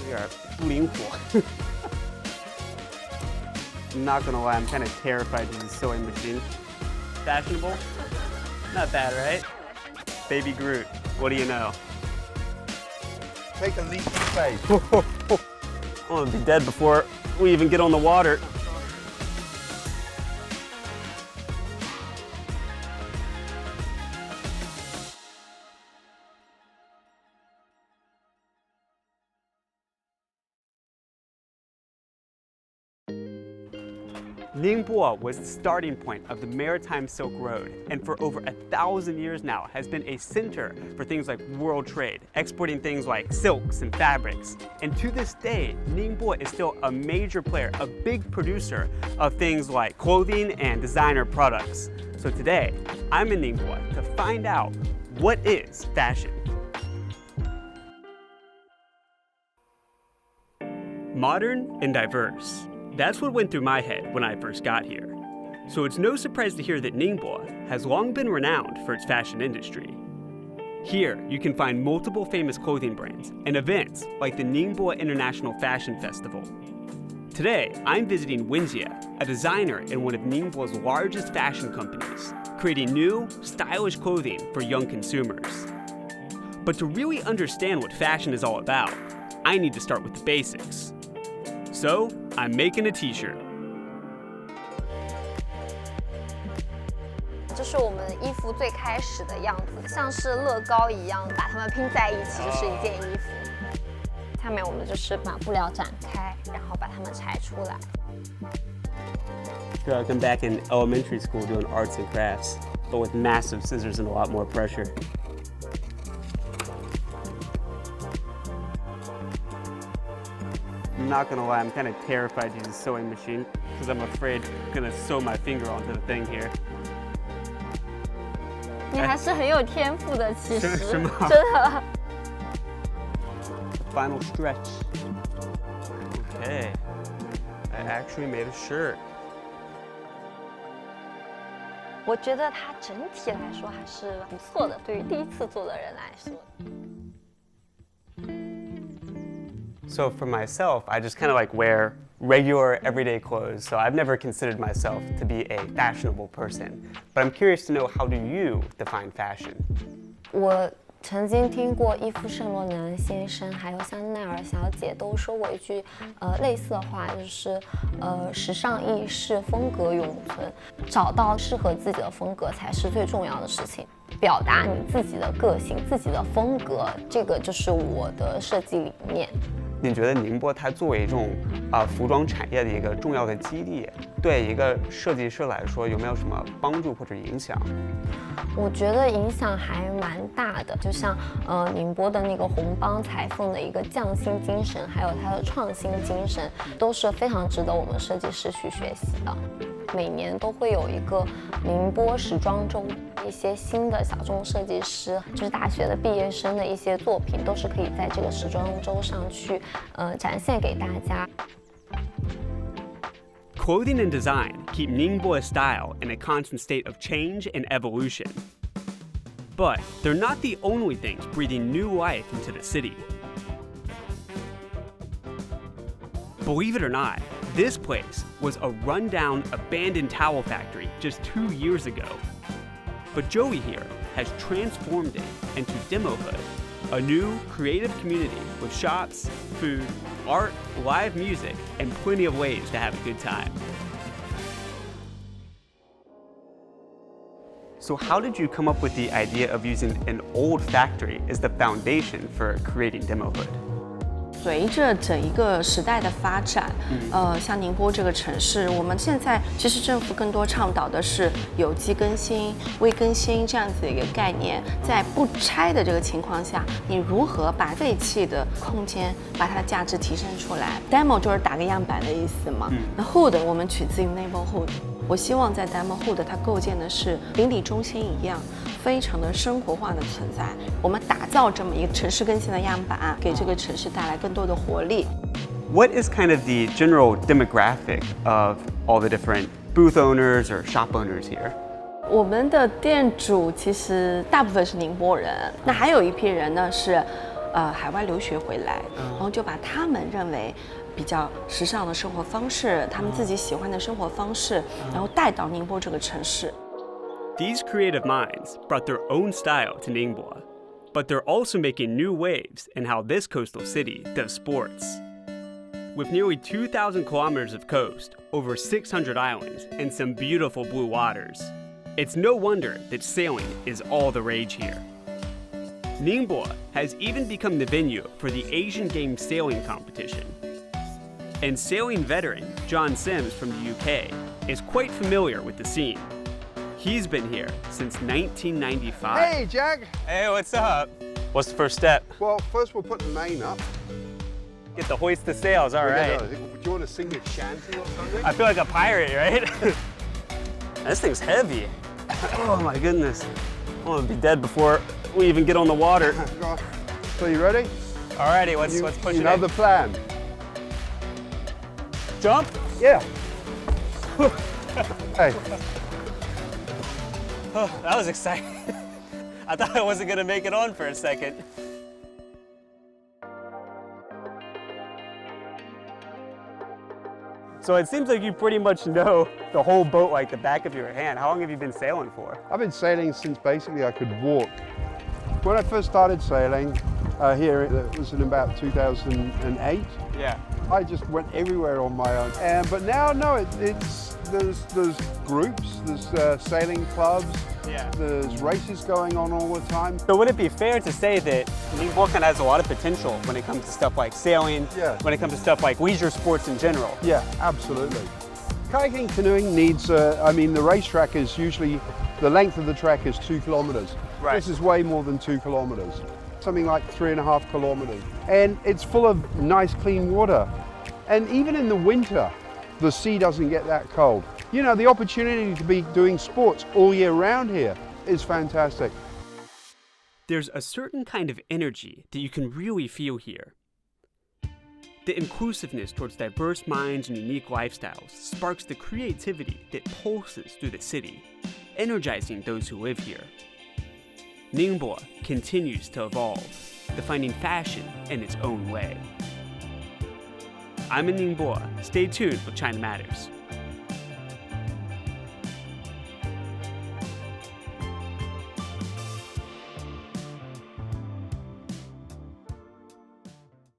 有点不灵活。I'm not gonna lie, I'm kind of terrified of this sewing machine. Fashionable? Not bad, right? Baby Groot, what do you know? Take a leap of faith. I'm gonna be dead before we even get on the water. Ningbo was the starting point of the maritime Silk Road, and for over 1,000 years now has been a center for things like world trade, exporting things like silks and fabrics. And to this day, Ningbo is still a major player, a big producer of things like clothing and designer products. So today, I'm in Ningbo to find out what is fashion. Modern and diverse. That's what went through my head when I first got here. So it's no surprise to hear that Ningbo has long been renowned for its fashion industry. Here, you can find multiple famous clothing brands and events like the Ningbo International Fashion Festival. Today, I'm visiting Wenjie, a designer in one of Ningbo's largest fashion companies, creating new, stylish clothing for young consumers. But to really understand what fashion is all about, I need to start with the basics. So, I'm making a t-shirt. 这是我们衣服最开始的样子，像是乐高一样，把它们拼在一起就是一件衣服。下面我们就是把布料展开，然后把它们裁出来。I feel like I'm back in elementary school doing arts and crafts, but with massive scissors and a lot more pressure. I'm not gonna lie, I'm kind of terrified to use a sewing machine because I'm afraid I'm gonna sew my finger onto the thing here. 你还是很有天赋的，其实是吗？真的。Final stretch. Okay, I actually made a shirt. 我觉得它整体来说还是不错的，对于第一次做的人来说。So for myself, I just kind of like wear regular everyday clothes, so I've never considered myself to be a fashionable person. But I'm curious to know, how do you define fashion? 我曾经听过伊夫圣罗南先生，还有香奈儿小姐都说过一句类似的话，就是时尚易逝，风格永存，找到适合自己的风格才是最重要的事情。表达你自己的个性、自己的风格，这个就是我的设计理念。你觉得宁波它作为一种服装产业的一个重要的基地，对一个设计师来说有没有什么帮助或者影响？我觉得影响还蛮大的，就像宁波的那个红帮裁缝的一个匠心精神，还有它的创新精神，都是非常值得我们设计师去学习的。每年都会有一个宁波时装周，一些新的小众设计师，就是大学的毕业生的一些作品，都是可以在这个时装周上去展现给大家。Clothing and design keep Ningbo's style in a constant state of change and evolution. But they're not the only things breathing new life into the city. Believe it or not, this place was a rundown, abandoned towel factory just 2 years ago. But Joey here has transformed it into Demo Hood, a new creative community with shops, food, art, live music, and plenty of ways to have a good time. So how did you come up with the idea of using an old factory as the foundation for creating Demo Hood? 随着整一个时代的发展，像宁波这个城市，我们现在其实政府更多倡导的是有机更新、微更新这样子的一个概念，在不拆的这个情况下，你如何把废弃的空间把它的价值提升出来 ？Demo 就是打个样板的意思嘛。那 Hood 我们取自于 neighborhood， 我希望在 Demo Hood 它构建的是邻里中心一样。非常的生活化的存在，我们打造这么一个城市更新的样板，给这个城市带来更多的活力。What is kind of the general demographic of all the different booth owners or shop owners here? 我们的店主其实大部分是宁波人，那还有一批人呢是海外留学回来，然后就把他们认为比较时尚的生活方式，他们自己喜欢的生活方式，然后带到宁波这个城市。These creative minds brought their own style to Ningbo, but they're also making new waves in how this coastal city does sports. With nearly 2,000 kilometers of coast, over 600 islands, and some beautiful blue waters, it's no wonder that sailing is all the rage here. Ningbo has even become the venue for the Asian Games sailing competition. And sailing veteran John Sims from the UK is quite familiar with the scene. He's been here since 1995. Hey, Jack. Hey, what's up? What's the first step? Well, first we'll put the main up. Get the hoist the sails, all right. Do you want to sing a shanty or something? I feel like a pirate, right? This thing's heavy. Oh my goodness. I want to be dead before we even get on the water. So you ready? Alrighty, let's push you it know in. the plan. Jump? Yeah. Hey. Oh, that was exciting. I thought I wasn't gonna make it on for a second. So it seems like you pretty much know the whole boat like the back of your hand. How long have you been sailing for? I've been sailing since basically I could walk. When I first started sailing here, it was in about 2008. Yeah. I just went everywhere on my own. But now, no, there's groups, there's sailing clubs, Yeah. there's races going on all the time. So would it be fair to say that Ningbo kind of has a lot of potential when it comes to stuff like sailing, Yeah. when it comes to stuff like leisure sports in general? Yeah, absolutely. Kayaking, canoeing needs, the racetrack is usually, the length of the track is 2 kilometers. Right. This is way more than 2 kilometers. Something like 3.5 kilometers. And it's full of nice clean water. And even in the winter, the sea doesn't get that cold. You know, the opportunity to be doing sports all year round here is fantastic. There's a certain kind of energy that you can really feel here. The inclusiveness towards diverse minds and unique lifestyles sparks the creativity that pulses through the city, energizing those who live here. Ningbo continues to evolve, defining fashion in its own way. I'm in Ningbo. Stay tuned with China Matters.